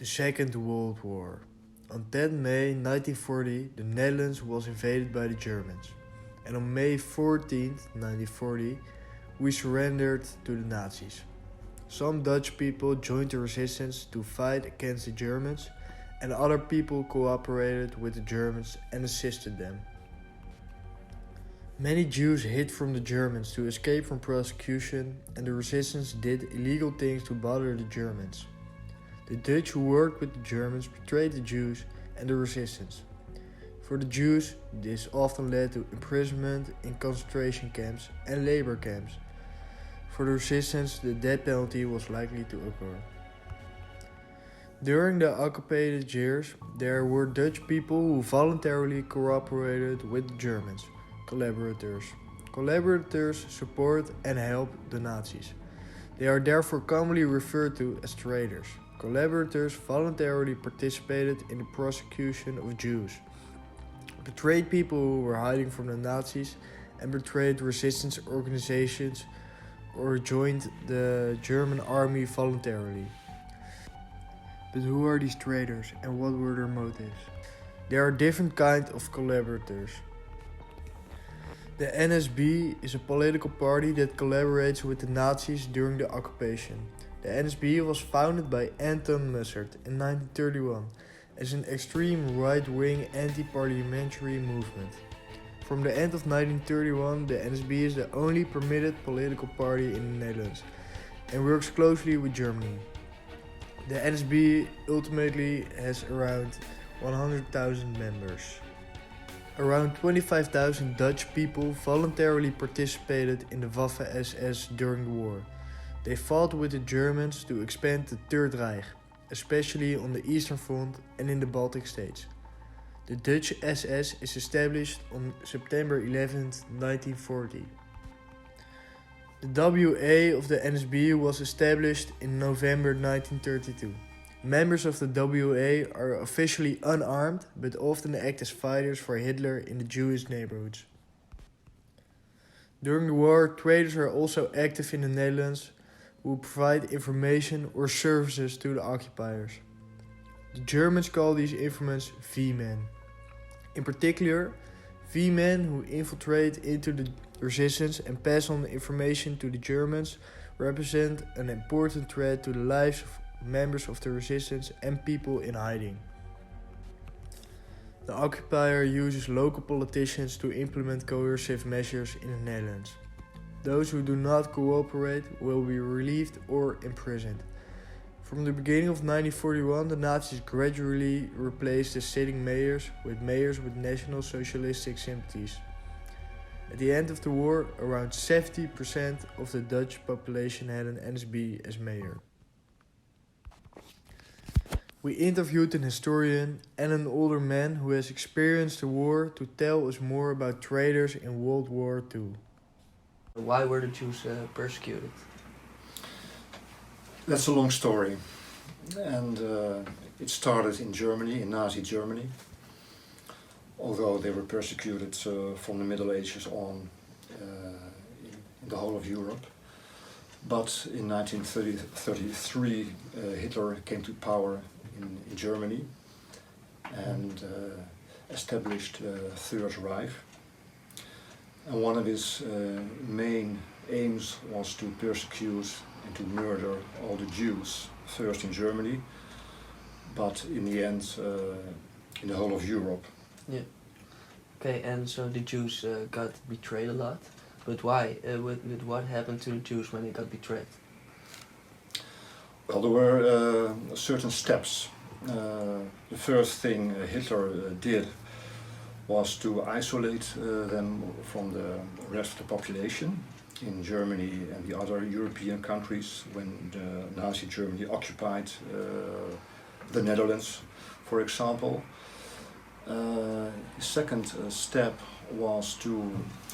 The Second World War. On 10 May 1940, the Netherlands was invaded by the Germans. And on May 14, 1940, we surrendered to the Nazis. Some Dutch people joined the resistance to fight against the Germans, and other people cooperated with the Germans and assisted them. Many Jews hid from the Germans to escape from prosecution, and the resistance did illegal things to bother the Germans. The Dutch who worked with the Germans betrayed the Jews and the resistance. For the Jews, this often led to imprisonment in concentration camps and labor camps. For the resistance, the death penalty was likely to occur. During the occupied years, there were Dutch people who voluntarily cooperated with the Germans, collaborators. Collaborators support and help the Nazis. They are therefore commonly referred to as traitors. Collaborators voluntarily participated in the prosecution of Jews, betrayed people who were hiding from the Nazis, and betrayed resistance organizations or joined the German army voluntarily. But who are these traitors and what were their motives? There are different kinds of collaborators. The NSB is a political party that collaborates with the Nazis during the occupation. The NSB was founded by Anton Mussert in 1931 as an extreme right-wing anti-parliamentary movement. From the end of 1931, the NSB is the only permitted political party in the Netherlands and works closely with Germany. The NSB ultimately has around 100,000 members. Around 25,000 Dutch people voluntarily participated in the Waffen-SS during the war. They fought with the Germans to expand the Third Reich, especially on the Eastern Front and in the Baltic states. The Dutch SS is established on September 11, 1940. The WA of the NSB was established in November 1932. Members of the WA are officially unarmed, but often act as fighters for Hitler in the Jewish neighborhoods. During the war, traitors are also active in the Netherlands, who provide information or services to the occupiers. The Germans call these informants V-men. In particular, V-men who infiltrate into the resistance and pass on information to the Germans represent an important threat to the lives of members of the resistance and people in hiding. The occupier uses local politicians to implement coercive measures in the Netherlands. Those who do not cooperate will be relieved or imprisoned. From the beginning of 1941, the Nazis gradually replaced the sitting mayors with National Socialistic sympathies. At the end of the war, around 70% of the Dutch population had an NSB as mayor. We interviewed an historian and an older man who has experienced the war to tell us more about traitors in World War II. Why were the Jews persecuted? That's a long story, and it started in Germany, in Nazi Germany, although they were persecuted from the Middle Ages on in the whole of Europe. But in 1933 Hitler came to power in Germany and established the Third Reich. And one of his main aims was to persecute and to murder all the Jews, first in Germany, but in the end in the whole of Europe. Yeah. Okay, and so the Jews got betrayed a lot, but why? With what happened to the Jews when they got betrayed? Well, there were certain steps. The first thing Hitler did was to isolate them from the rest of the population in Germany and the other European countries when Nazi Germany occupied the Netherlands, for example. The second step was to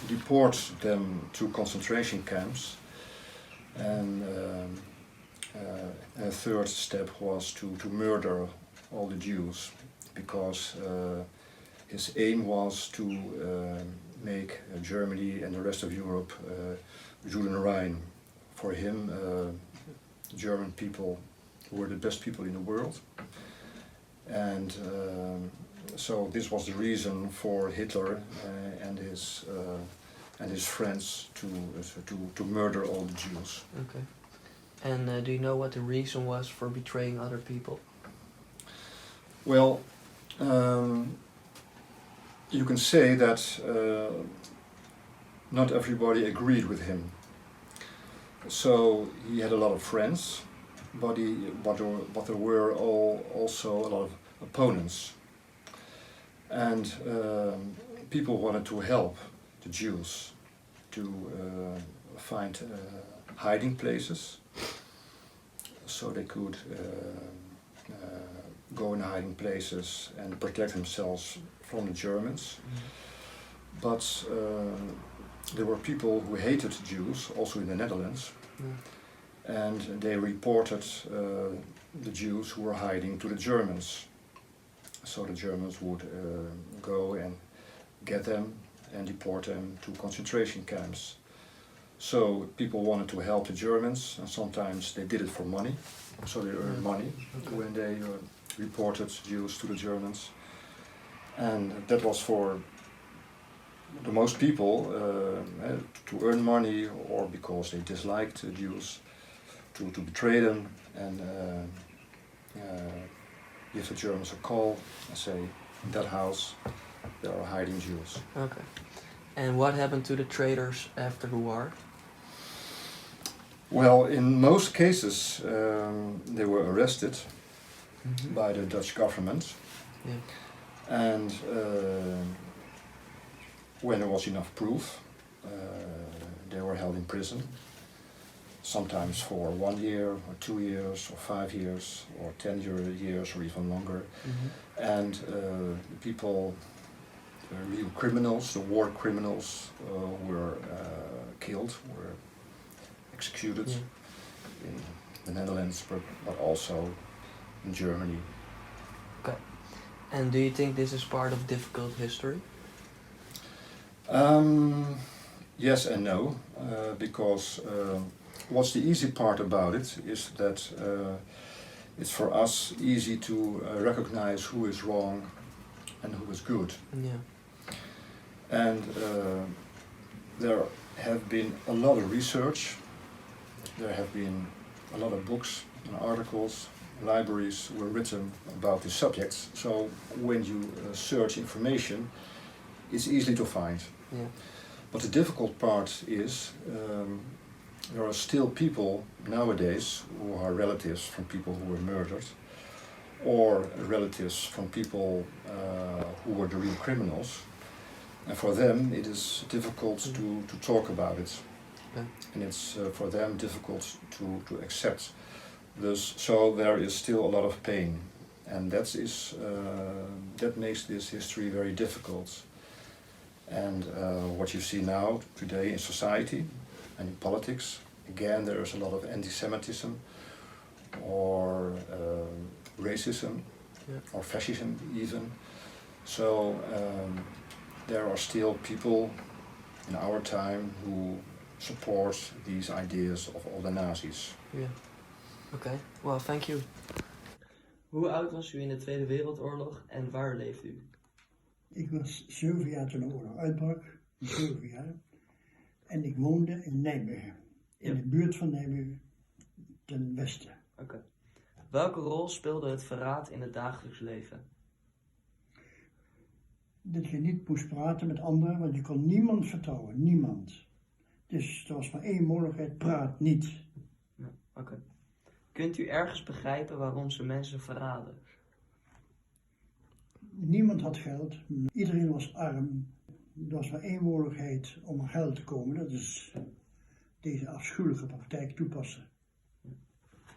deport them to concentration camps, and a third step was to murder all the Jews, because his aim was to make Germany and the rest of Europe Judenrein. For him, German people who were the best people in the world. And so this was the reason for Hitler and his friends to murder all the Jews. Okay. And do you know what the reason was for betraying other people? Well, you can say that not everybody agreed with him. So he had a lot of friends, but there were also a lot of opponents. And people wanted to help the Jews to find hiding places, so they could go in hiding places and protect themselves from the Germans. But there were people who hated Jews, also in the Netherlands, and they reported the Jews who were hiding to the Germans. So the Germans would go and get them and deport them to concentration camps. So people wanted to help the Germans, and sometimes they did it for money. So they earned money when they reported Jews to the Germans. And that was for the most people to earn money, or because they disliked the Jews, to betray them and give the Germans a call and say, in that house there are hiding Jews. Okay. And what happened to the traitors after the war? Well, in most cases they were arrested by the Dutch government. Yeah. And when there was enough proof, they were held in prison, sometimes for 1 year or 2 years or 5 years or 10 years or even longer. And the people, the real criminals, the war criminals, were killed, were executed in the Netherlands, but also in Germany. Okay. And do you think this is part of difficult history? Yes and no, because what's the easy part about it is that it's for us easy to recognize who is wrong and who is good. Yeah. And there have been a lot of research, there have been a lot of books and articles, libraries were written about these subjects. So when you search information, it's easy to find. Yeah. But the difficult part is there are still people nowadays who are relatives from people who were murdered, or relatives from people who were the real criminals. And for them it is difficult to talk about it. Okay. And it's for them difficult to accept this. So there is still a lot of pain. And that makes this history very difficult. And what you see now, today in society and in politics, again there is a lot of anti-Semitism or racism or fascism even. So there are still people in our time who support these ideas of all the Nazis. Yeah. Okay. Well, thank you. Hoe oud was u in de Tweede Wereldoorlog en waar leefde u? Ik was 7 jaar toen de oorlog uitbrak, 7 jaar. En ik woonde in Nijmegen, in de buurt van Nijmegen, ten westen. Oké. Welke rol speelde het verraad in het dagelijks leven? Dat je niet moest praten met anderen, want je kon niemand vertrouwen, niemand. Dus er was maar één mogelijkheid, praat niet. Ja, oké. Kunt u ergens begrijpen waarom ze mensen verraden? Niemand had geld, iedereen was arm. Er was maar één mogelijkheid om aan geld te komen, dat is deze afschuwelijke praktijk toepassen.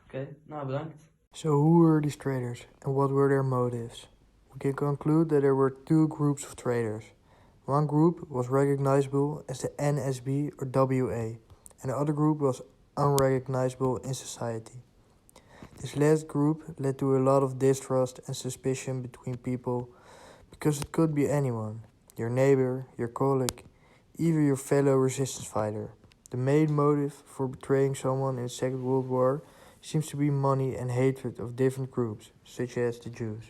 Oké, nou bedankt. So who were these traitors and what were their motives? We can conclude that there were two groups of traitors. One group was recognizable as the NSB or WA, and the other group was unrecognizable in society. This last group led to a lot of distrust and suspicion between people, because it could be anyone, your neighbor, your colleague, even your fellow resistance fighter. The main motive for betraying someone in the Second World War seems to be money and hatred of different groups, such as the Jews.